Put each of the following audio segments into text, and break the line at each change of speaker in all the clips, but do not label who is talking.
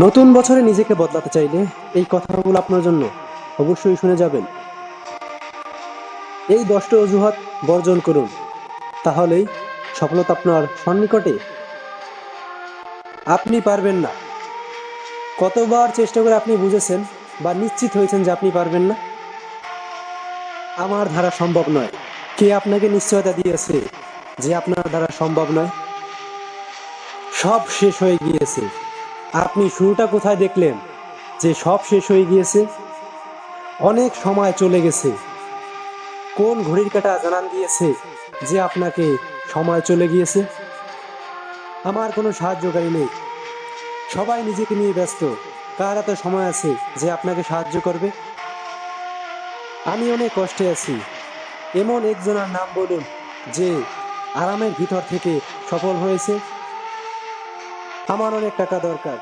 নতুন বছরে নিজেকে বদলাতে চাইলে এই কথাগুলো আপনার জন্য অবশ্যই শুনে যাবেন। এই 10টা অজুহাত বর্জন করুন, তাহলেই সফলতা আপনার সন্নিকটে। আপনি পারবেন না। কতবার চেষ্টা করে আপনি বুঝেছেন বা নিশ্চিত হয়েছেন যে আপনি পারবেন না? আমার দ্বারা সম্ভব নয়। কে আপনাকে নিশ্চয়তা দিয়েছে যে আপনার দ্বারা সম্ভব নয়? সব শেষ হয়ে গিয়েছে। আপনি শুরুটা কোথায় দেখলেন যে সব শেষ হয়ে গিয়েছে? অনেক সময় চলে গেছে। কোন ঘড়ির কাঁটা জানান দিয়েছে যে আপনাকে সময় চলে গিয়েছে? আমার কোনো সাহায্যকারী নেই। সবাই নিজেকে নিয়ে ব্যস্ত। কার এত সময় আছে যে আপনাকে সাহায্য করবে? আমি অনেক কষ্টে আছি। এমন একজনের নাম বলুন যে আরামের ভিতর থেকে সফল হয়েছে। আমার অনেক টাকা দরকার।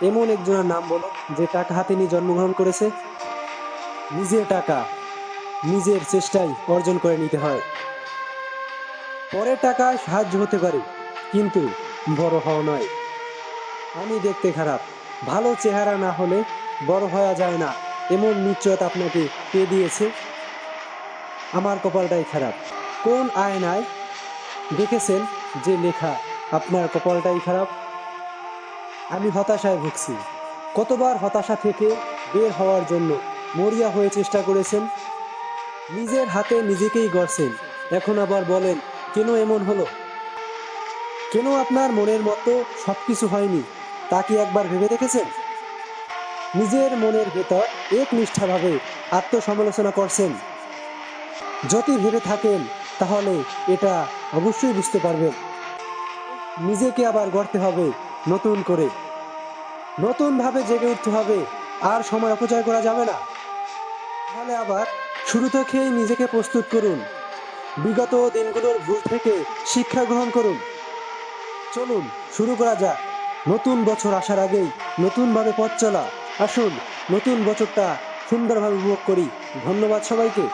এমন একজনের নাম বলুন যে টাকা হাতে নিয়ে জন্মগ্রহণ করেছে। নিজের টাকা নিজের চেষ্টায় অর্জন করে নিতে হয়। পরের টাকায় সাহায্য হতে পারে, কিন্তু বড় হওয়া নয়। আমি দেখতে খারাপ, ভালো চেহারা না হলে বড় হওয়া যায় না, এমন নিশ্চয়তা আপনাকে কে দিয়েছে? আমার কপালটাই খারাপ। কোন আয়নায় দেখেছেন যে লেখা আপনার কপালটাই খারাপ? আমি হতাশায় ভুগছি। কতবার হতাশা থেকে বের হওয়ার জন্য মরিয়া হয়ে চেষ্টা করেছেন? নিজের হাতে নিজেকেই গড়ছেন, এখন আবার বলেন কেন এমন হলো? কেন আপনার মনের মতো সবকিছু হয়নি তা কি একবার ভেবে দেখেছেন? নিজের মনের ভেতর একনিষ্ঠাভাবে আত্মসমালোচনা করছেন? যদি ভেবে থাকেন তাহলে এটা অবশ্যই বুঝতে পারবেন। নিজেকে আবার গড়তে হবে নতুন করে, নতুনভাবে জেগে উঠতে হবে। আর সময় অপচয় করা যাবে না। তাহলে আবার শুরু থেকেই নিজেকে প্রস্তুত করুন। বিগত দিনগুলোর ভুল থেকে শিক্ষা গ্রহণ করুন। চলুন শুরু করা যাক। নতুন বছর আসার আগেই নতুনভাবে পথ চলা। আসুন নতুন বছরটা সুন্দরভাবে উপভোগ করি। ধন্যবাদ সবাইকে।